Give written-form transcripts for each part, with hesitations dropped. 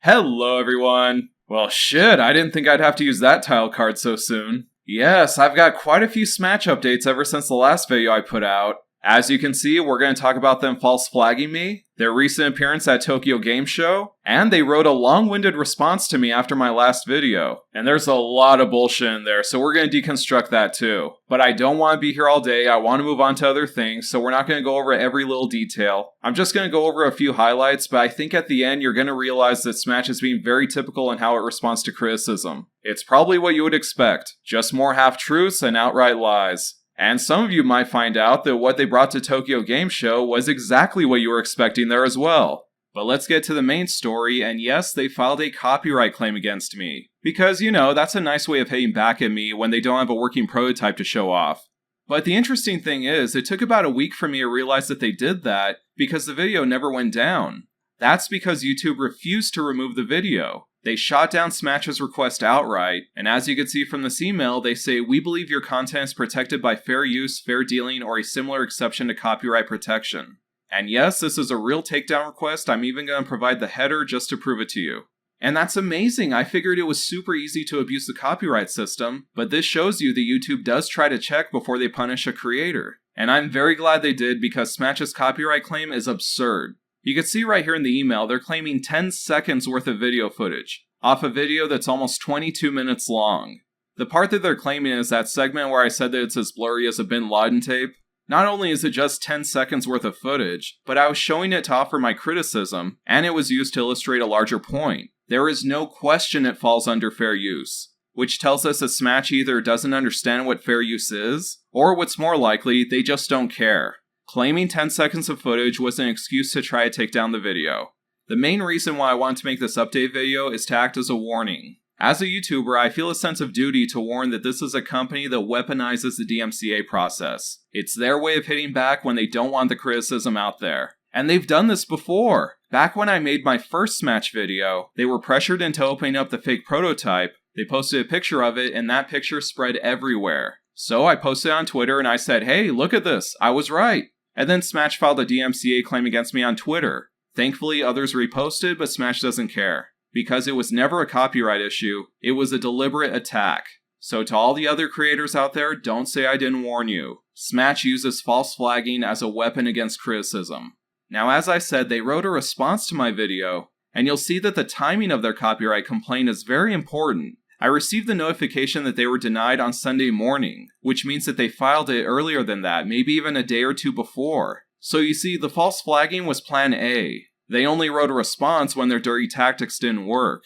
Hello everyone! Well shit, I didn't think I'd have to use that tile card so soon. Yes, I've got quite a few Smash updates ever since the last video I put out. As you can see, we're going to talk about them false flagging me, their recent appearance at Tokyo Game Show, and they wrote a long-winded response to me after my last video. And there's a lot of bullshit in there, so we're going to deconstruct that too. But I don't want to be here all day, I want to move on to other things, so we're not going to go over every little detail. I'm just going to go over a few highlights, but I think at the end you're going to realize that Smash is being very typical in how it responds to criticism. It's probably what you would expect, just more half-truths and outright lies. And some of you might find out that what they brought to Tokyo Game Show was exactly what you were expecting there as well. But let's get to the main story, and yes, they filed a copyright claim against me. Because, you know, that's a nice way of hitting back at me when they don't have a working prototype to show off. But the interesting thing is, it took about a week for me to realize that they did that because the video never went down. That's because YouTube refused to remove the video. They shot down Smash's request outright, and as you can see from this email, they say, "We believe your content is protected by fair use, fair dealing, or a similar exception to copyright protection." And yes, this is a real takedown request. I'm even going to provide the header just to prove it to you. And that's amazing. I figured it was super easy to abuse the copyright system, but this shows you that YouTube does try to check before they punish a creator. And I'm very glad they did because Smash's copyright claim is absurd. You can see right here in the email, they're claiming 10 seconds worth of video footage, off a video that's almost 22 minutes long. The part that they're claiming is that segment where I said that it's as blurry as a Bin Laden tape. Not only is it just 10 seconds worth of footage, but I was showing it to offer my criticism, and it was used to illustrate a larger point. There is no question it falls under fair use, which tells us that Smash either doesn't understand what fair use is, or what's more likely, they just don't care. Claiming 10 seconds of footage was an excuse to try to take down the video. The main reason why I wanted to make this update video is to act as a warning. As a YouTuber, I feel a sense of duty to warn that this is a company that weaponizes the DMCA process. It's their way of hitting back when they don't want the criticism out there. And they've done this before. Back when I made my first Smash video, they were pressured into opening up the fake prototype, they posted a picture of it, and that picture spread everywhere. So I posted it on Twitter and I said, "Hey, look at this, I was right." And then Smash filed a DMCA claim against me on Twitter. Thankfully, others reposted, but Smash doesn't care. Because it was never a copyright issue, it was a deliberate attack. So to all the other creators out there, don't say I didn't warn you. Smash uses false flagging as a weapon against criticism. Now, as I said, they wrote a response to my video, and you'll see that the timing of their copyright complaint is very important. I received the notification that they were denied on Sunday morning, which means that they filed it earlier than that, maybe even a day or two before. So you see, the false flagging was plan A. They only wrote a response when their dirty tactics didn't work.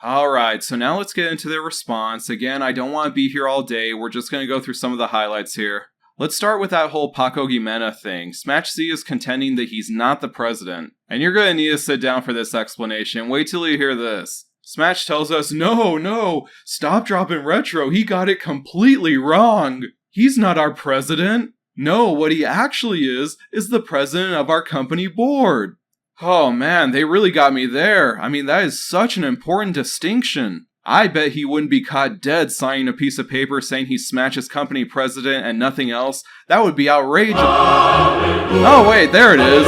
Alright, so now let's get into their response. Again, I don't want to be here all day, we're just going to go through some of the highlights here. Let's start with that whole Paco Gimena thing. Smach Z is contending that he's not the president. And you're going to need to sit down for this explanation, wait till you hear this. Smach tells us, no, StopDrop&Retro, he got it completely wrong. He's not our president. No, what he actually is the president of our company board. Oh man, they really got me there. I mean, that is such an important distinction. I bet he wouldn't be caught dead signing a piece of paper saying he's Smash's company president and nothing else. That would be outrageous. Hallelujah. Oh wait, there it is.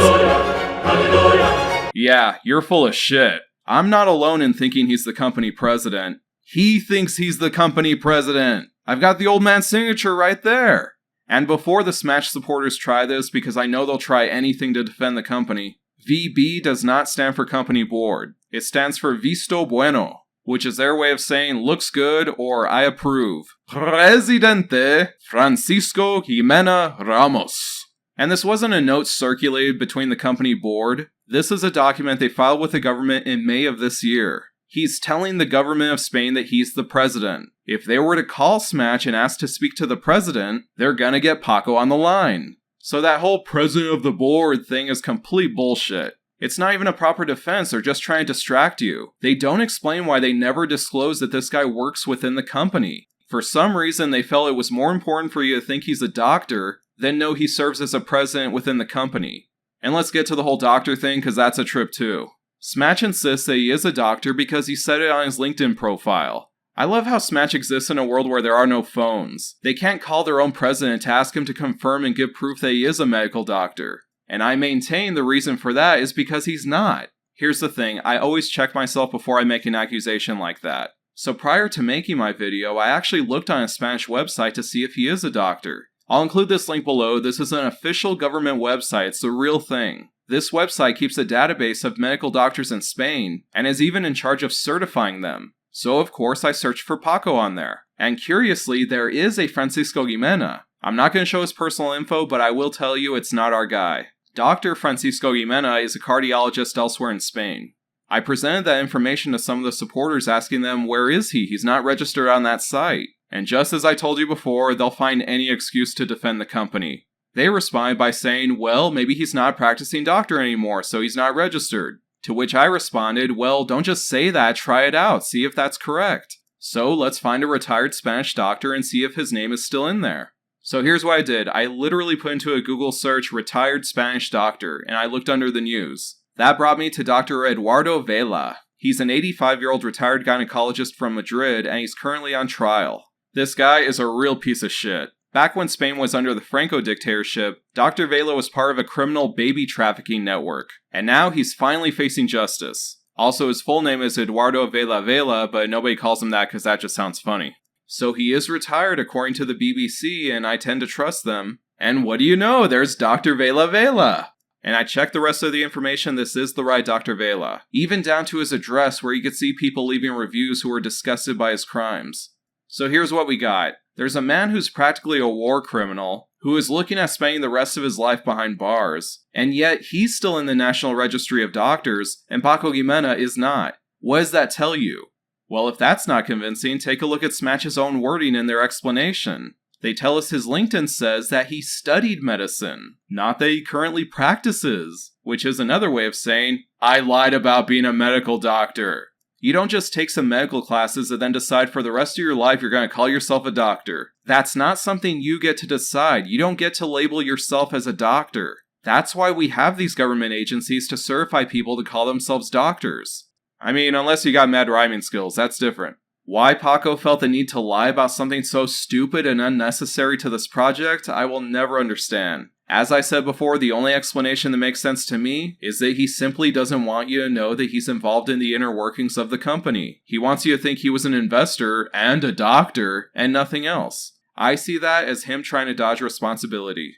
Hallelujah. Yeah, you're full of shit. I'm not alone in thinking he's the company president. He thinks he's the company president. I've got the old man's signature right there. And before the Smash supporters try this, because I know they'll try anything to defend the company, VB does not stand for company board. It stands for Visto Bueno, which is their way of saying looks good or I approve. Presidente Francisco Jimena Ramos. And this wasn't a note circulated between the company board. This is a document they filed with the government in May of this year. He's telling the government of Spain that he's the president. If they were to call Smash and ask to speak to the president, they're gonna get Paco on the line. So that whole president of the board thing is complete bullshit. It's not even a proper defense, they're just trying to distract you. They don't explain why they never disclosed that this guy works within the company. For some reason, they felt it was more important for you to think he's a doctor than know he serves as a president within the company. And let's get to the whole doctor thing, because that's a trip too. Smash insists that he is a doctor because he said it on his LinkedIn profile. I love how Smash exists in a world where there are no phones. They can't call their own president to ask him to confirm and give proof that he is a medical doctor. And I maintain the reason for that is because he's not. Here's the thing, I always check myself before I make an accusation like that. So prior to making my video, I actually looked on a Spanish website to see if he is a doctor. I'll include this link below. This is an official government website, it's the real thing. This website keeps a database of medical doctors in Spain, and is even in charge of certifying them. So of course I searched for Paco on there. And curiously, there is a Francisco Gimena. I'm not going to show his personal info, but I will tell you it's not our guy. Dr. Francisco Gimena is a cardiologist elsewhere in Spain. I presented that information to some of the supporters asking them, where is he? He's not registered on that site. And just as I told you before, they'll find any excuse to defend the company. They responded by saying, well, maybe he's not a practicing doctor anymore, so he's not registered. To which I responded, well, don't just say that, try it out, see if that's correct. So let's find a retired Spanish doctor and see if his name is still in there. So here's what I did. I literally put into a Google search, retired Spanish doctor, and I looked under the news. That brought me to Dr. Eduardo Vela. He's an 85-year-old retired gynecologist from Madrid, and he's currently on trial. This guy is a real piece of shit. Back when Spain was under the Franco dictatorship, Dr. Vela was part of a criminal baby trafficking network, and now he's finally facing justice. Also, his full name is Eduardo Vela Vela, but nobody calls him that because that just sounds funny. So he is retired according to the BBC, and I tend to trust them. And what do you know, there's Dr. Vela Vela! And I checked the rest of the information, this is the right Dr. Vela. Even down to his address where you could see people leaving reviews who were disgusted by his crimes. So here's what we got. There's a man who's practically a war criminal, who is looking at spending the rest of his life behind bars, and yet he's still in the National Registry of Doctors, and Paco Gimena is not. What does that tell you? Well, if that's not convincing, take a look at Smach's own wording in their explanation. They tell us his LinkedIn says that he studied medicine, not that he currently practices, which is another way of saying, I lied about being a medical doctor. You don't just take some medical classes and then decide for the rest of your life you're going to call yourself a doctor. That's not something you get to decide. You don't get to label yourself as a doctor. That's why we have these government agencies to certify people to call themselves doctors. I mean, unless you got mad rhyming skills, that's different. Why Paco felt the need to lie about something so stupid and unnecessary to this project, I will never understand. As I said before, the only explanation that makes sense to me is that he simply doesn't want you to know that he's involved in the inner workings of the company. He wants you to think he was an investor and a doctor and nothing else. I see that as him trying to dodge responsibility.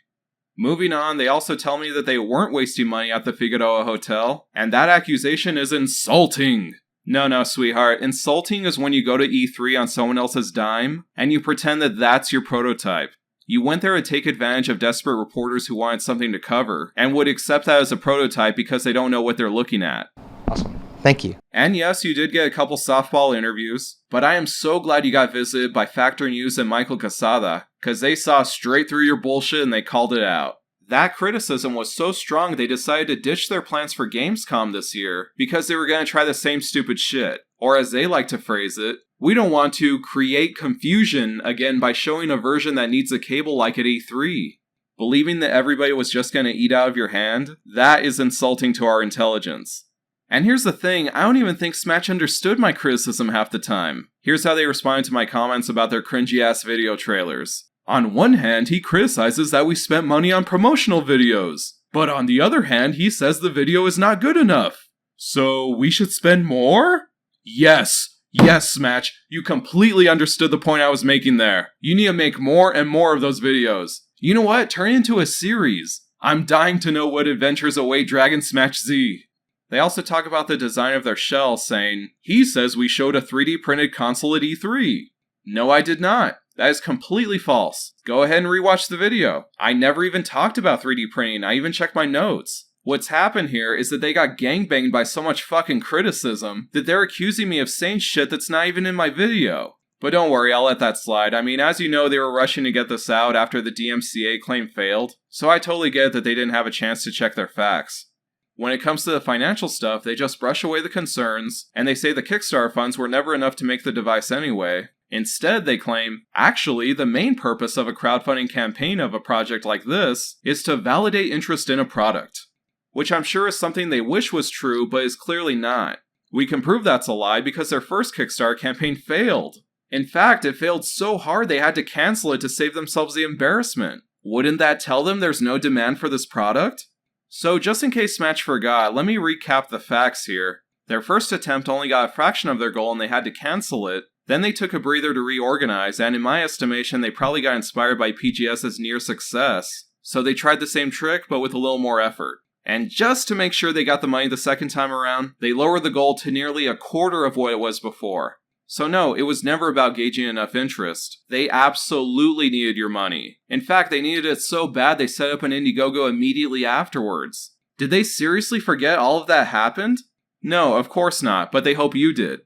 Moving on, they also tell me that they weren't wasting money at the Figueroa Hotel, and that accusation is insulting. No, sweetheart. Insulting is when you go to E3 on someone else's dime, and you pretend that that's your prototype. You went there to take advantage of desperate reporters who wanted something to cover, and would accept that as a prototype because they don't know what they're looking at. Awesome. Thank you. And yes, you did get a couple softball interviews, but I am so glad you got visited by Factor News and Michael Casada, because they saw straight through your bullshit and they called it out. That criticism was so strong they decided to ditch their plans for Gamescom this year because they were going to try the same stupid shit. Or as they like to phrase it, we don't want to create confusion again by showing a version that needs a cable like at E3. Believing that everybody was just going to eat out of your hand, that is insulting to our intelligence. And here's the thing, I don't even think Smach understood my criticism half the time. Here's how they responded to my comments about their cringy ass video trailers. On one hand, he criticizes that we spent money on promotional videos. But on the other hand, he says the video is not good enough. So we should spend more? Yes, Smach, you completely understood the point I was making there. You need to make more and more of those videos. You know what? Turn it into a series. I'm dying to know what adventures await Dragon Smach Z. They also talk about the design of their shell, saying, he says we showed a 3D printed console at E3. No, I did not. That is completely false. Go ahead and rewatch the video. I never even talked about 3D printing, I even checked my notes. What's happened here is that they got gangbanged by so much fucking criticism that they're accusing me of saying shit that's not even in my video. But don't worry, I'll let that slide. I mean, as you know, they were rushing to get this out after the DMCA claim failed, so I totally get that they didn't have a chance to check their facts. When it comes to the financial stuff, they just brush away the concerns, and they say the Kickstarter funds were never enough to make the device anyway. Instead, they claim, actually, the main purpose of a crowdfunding campaign of a project like this is to validate interest in a product. Which I'm sure is something they wish was true, but is clearly not. We can prove that's a lie because their first Kickstarter campaign failed. In fact, it failed so hard they had to cancel it to save themselves the embarrassment. Wouldn't that tell them there's no demand for this product? So just in case Smach forgot, let me recap the facts here. Their first attempt only got a fraction of their goal and they had to cancel it. Then they took a breather to reorganize, and in my estimation, they probably got inspired by PGS's near success. So they tried the same trick, but with a little more effort. And just to make sure they got the money the second time around, they lowered the goal to nearly a quarter of what it was before. So no, it was never about gauging enough interest. They absolutely needed your money. In fact, they needed it so bad they set up an Indiegogo immediately afterwards. Did they seriously forget all of that happened? No, of course not, but they hope you did.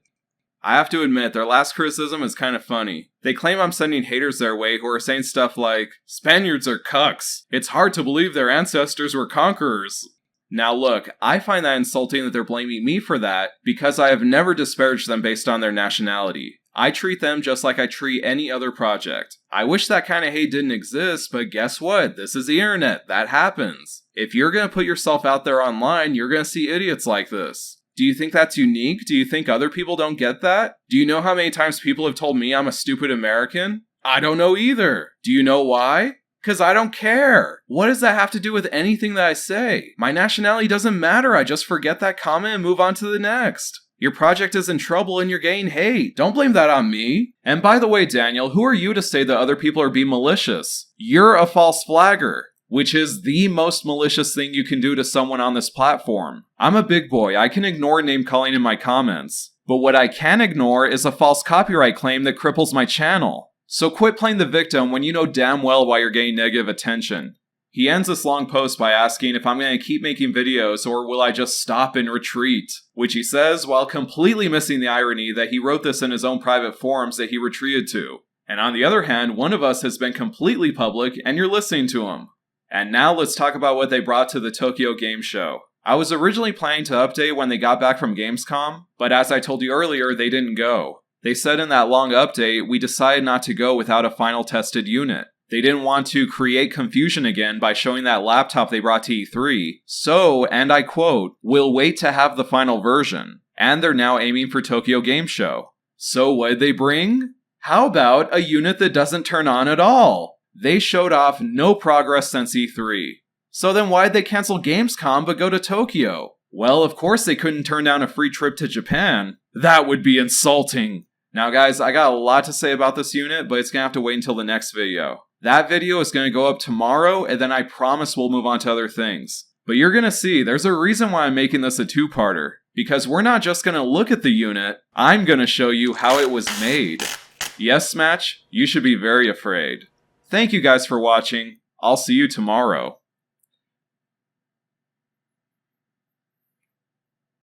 I have to admit, their last criticism is kind of funny. They claim I'm sending haters their way who are saying stuff like, Spaniards are cucks. It's hard to believe their ancestors were conquerors. Now look, I find that insulting that they're blaming me for that because I have never disparaged them based on their nationality. I treat them just like I treat any other project. I wish that kind of hate didn't exist, but guess what? This is the internet. That happens. If you're gonna put yourself out there online, you're gonna see idiots like this. Do you think that's unique? Do you think other people don't get that? Do you know how many times people have told me I'm a stupid American? I don't know either. Do you know why? 'Cause I don't care. What does that have to do with anything that I say? My nationality doesn't matter. I just forget that comment and move on to the next. Your project is in trouble and you're getting hate. Don't blame that on me. And by the way, Daniel, who are you to say that other people are being malicious? You're a false flagger, which is the most malicious thing you can do to someone on this platform. I'm a big boy. I can ignore name calling in my comments. But what I can ignore is a false copyright claim that cripples my channel. So quit playing the victim when you know damn well why you're getting negative attention. He ends this long post by asking if I'm going to keep making videos or will I just stop and retreat, which he says while completely missing the irony that he wrote this in his own private forums that he retreated to. And on the other hand, one of us has been completely public and you're listening to him. And now let's talk about what they brought to the Tokyo Game Show. I was originally planning to update when they got back from Gamescom, but as I told you earlier, they didn't go. They said in that long update, we decided not to go without a final tested unit. They didn't want to create confusion again by showing that laptop they brought to E3, so, and I quote, we'll wait to have the final version. And they're now aiming for Tokyo Game Show. So what'd they bring? How about a unit that doesn't turn on at all? They showed off no progress since E3. So then why'd they cancel Gamescom but go to Tokyo? Well, of course they couldn't turn down a free trip to Japan. That would be insulting. Now guys, I got a lot to say about this unit, but it's gonna have to wait until the next video. That video is gonna go up tomorrow, and then I promise we'll move on to other things. But you're gonna see, there's a reason why I'm making this a two-parter. Because we're not just gonna look at the unit, I'm gonna show you how it was made. Yes, Smach, you should be very afraid. Thank you guys for watching. I'll see you tomorrow.